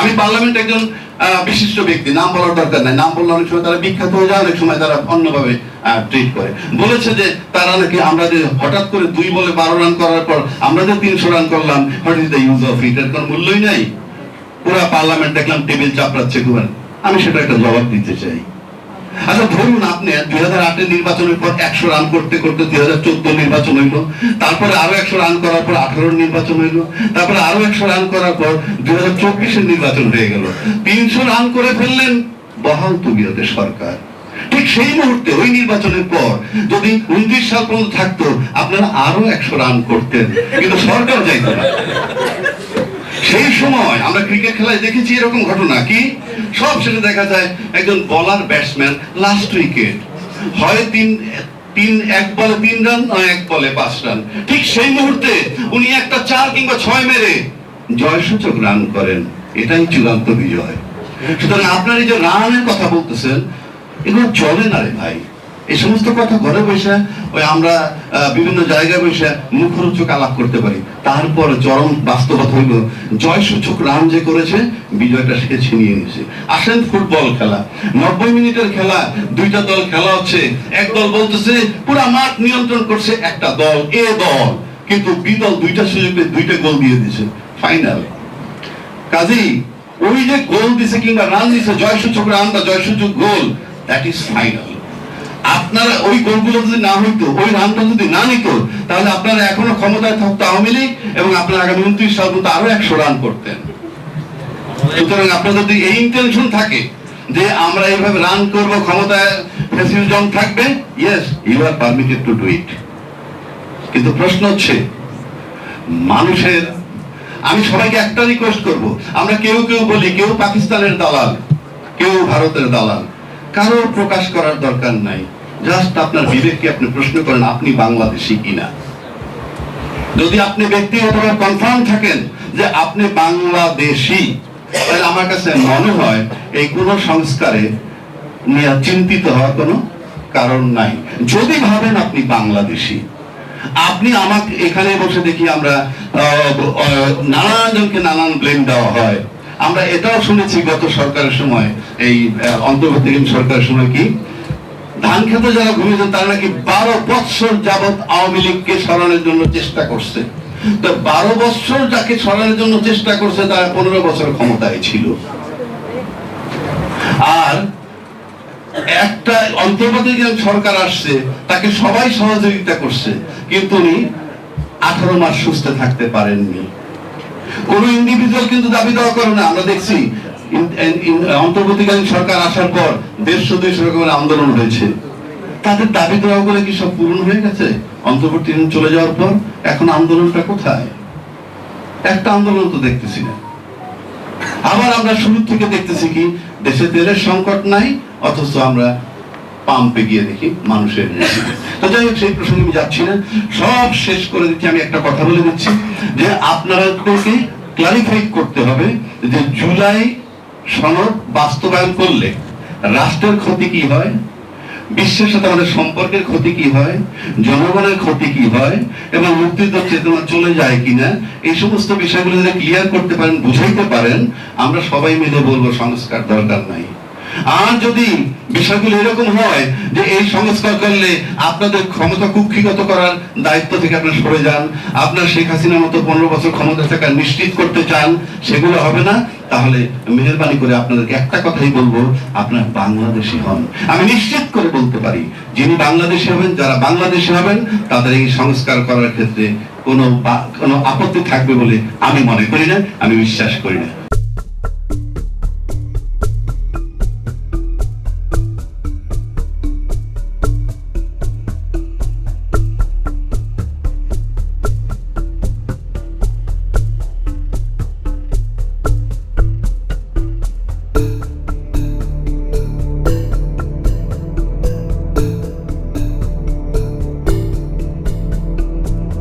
আমি পার্লামেন্ট একজন বিশিষ্ট ব্যক্তি, নাম বলার দরকার নাই, নাম বললে অনেক সময় তারা বিখ্যাত হয়ে যায়, অনেক সময় তারা অন্যভাবে ট্রিট করে। বলেছে যে তারা নাকি আমরা যে হঠাৎ করে 2 বলে 12 রান করার পর আমরা যে 300 রান করলাম, what is the use of it, এর কোনো মূল্যই নাই। পুরা পার্লামেন্ট দেখলাম টেবিল চাপড়াচ্ছে। আমি সেটা একটা জবাব দিতে চাই। আচ্ছা ধরুন আপনি 2008 নির্বাচনের পর 100 রান করতে করতে 2014 নির্বাচন হইলো, তারপরে আরো 100 রান করার পর 18 নির্বাচন হইলো, তারপরে আরো 100 রান করার পর 2024 নির্বাচন হয়ে গেল। 300 রান করে ফেললেন বহাল তবিয়তে সরকার। ঠিক সেই মুহূর্তে ওই নির্বাচনের পর যদি 29 সাল পর্যন্ত থাকতো, আপনারা আরো 100 রান করতেন, কিন্তু সরকার যাইতো না। সেই সময় আমরা ক্রিকেট খেলায় দেখেছি এরকম ঘটনা কি, সব শেষে দেখা যায় একজন বলার ব্যাটসম্যান লাস্ট উইকেট হয় 1 বলে 3 রান, নয় 1 বলে 5 রান। ঠিক সেই মুহূর্তে উনি একটা 4 কিংবা 6 মেরে জয়সূচক রান করেন, এটাই চূড়ান্ত বিজয়। সুতরাং আপনার এই যে রানের কথা বলতেছেন, এগুলো চলে না রে ভাই। এই সমস্ত কথা ঘরে বসে ওই আমরা বিভিন্ন জায়গায় বসে মুখরোচক আলাপ করতে পারি, তারপর চরম বাস্তবতা হইল জয়সূচক রান যে করেছে, বিজয়টা সে ছিনিয়ে নিয়েছে। আসেন ফুটবল খেলা, 90 মিনিটের খেলা, 2টা দল খেলা হচ্ছে, এক দল বলতেছে পুরা মাঠ নিয়ন্ত্রণ করছে একটা দল, এ দল, কিন্তু বি দল 2টা সুযোগে 2টা গোল দিয়ে দিয়েছে ফাইনাল। কাজেই ওই যে গোল দিছে কিংবা রান দিছে, জয়সূচক রান বা জয়সূচক গোল, দ্যাট ইজ ফাইনাল। আপনারা ওই গোলগুলো যদি না হইতো, ওই রানটা যদি না নিত, তাহলে আপনারা এখনো ক্ষমতায় থাকতো আওয়ামী লীগ, এবং আপনারা আগামী 29 সাল পর্যন্ত আরো 100 রান করতেন। সুতরাং আপনাদের যদি এই ইন্টেনশন থাকে যে আমরা এইভাবে রান করব, ক্ষমতায় ফ্যাসিজম থাকবে, yes you are permitted to do it. কিন্তু প্রশ্ন হচ্ছে মানুষের, আমি সবাইকে একটা রিকোয়েস্ট করব, আমরা কেউ কেউ বলি কেউ পাকিস্তানের দালাল, কেউ ভারতের দালাল, কারো প্রকাশ করার দরকার নাই। জাস্ট আপনার বিবেককে আপনি প্রশ্ন করেন, আপনি বাংলাদেশী কিনা। যদি আপনি ব্যক্তিগতভাবে কনফার্ম থাকেন যে আপনি বাংলাদেশী, তাহলে আমার কাছে মনে হয় এই কোন সংস্কারে নিয়ে চিন্তিত হওয়ার কোনো কারণ নাই। যদি ভাবেন আপনি বাংলাদেশী, আপনি আমাকে এখানে বসে দেখি আমরা নানান জনকে নানান ব্লেম দেওয়া হয়। আমরা এটাও শুনেছি গত সরকারের সময়, এই অন্তর্বর্তীকালীন সরকারের সময়, কি ধান খেতে যারা ঘুমিয়েছেন তারা নাকি 12 বছর যাবৎ আওয়ামী লীগকে সরানোর জন্য চেষ্টা করছে। তো 12 বছর যাকে সরানোর জন্য চেষ্টা করছে, তারা 15 বছর ক্ষমতায় ছিল। আর একটা অন্তর্বর্তীকালীন সরকার আসছে, তাকে সবাই সহযোগিতা করছে, কিন্তু উনি 18 মাস সুস্থ থাকতে পারেননি। কোন ইন্ডিভিজুয়াল কিন্তু দাবি দেওয়া করে না। আমরা দেখছি অন্তর্বর্তীকালীন সরকার আসার পর 150-200 রকমের আন্দোলন হয়েছে। তাদের দাবি দেওয়া গুলো কি সব পূরণ হয়ে গেছে অন্তর্বর্তীকালীন চলে যাওয়ার পর? এখন আন্দোলনটা কোথায়? একটা আন্দোলন তো দেখতেছি না। আবার আমরা শুরু থেকে দেখতেছি কি, দেশে তেলের সংকট নাই, অথচ আমরা পাম্পে গিয়ে দেখি মানুষের। তো যাই হোক, সেই প্রসঙ্গে আমি যাচ্ছি না। সব শেষ করে দিচ্ছি, আমি একটা কথা বলে দিচ্ছি যে আপনাদেরকে ক্লারিফাই করতে হবে যে জুলাই সনদ বাস্তবায়ন করলে রাষ্ট্রের ক্ষতি কি হয়, বিশ্বের সাথে আমাদের সম্পর্কের ক্ষতি কি হয়, জনগণের ক্ষতি কি হয়, এবং মুক্তিযুদ্ধ চেতনা চলে যায় কিনা, এই সমস্ত বিষয়গুলো যদি ক্লিয়ার করতে পারেন, বুঝাইতে পারেন, আমরা সবাই মিলে বলবো সংস্কার দরকার নাই। আর যদি বিষয়গুলো এরকম হয় যে এই সংস্কার করলে আপনাদের ক্ষমতা কুক্ষিগত করার দায়িত্ব থেকে আপনারা সরে যান, আপনার শেখ হাসিনার মতো 15 বছর ক্ষমতা থাকা নিশ্চিত করতে চান, সেগুলো হবে না, তাহলে মেহেরবানি করে আপনাদেরকে একটা কথাই বলবো, আপনারা বাংলাদেশী হন। আমি নিশ্চিত করে বলতে পারি, যিনি বাংলাদেশী হবেন, যারা বাংলাদেশী হবেন, তাদের এই সংস্কার করার ক্ষেত্রে কোনো আপত্তি থাকবে বলে আমি মনে করি না, আমি বিশ্বাস করি না।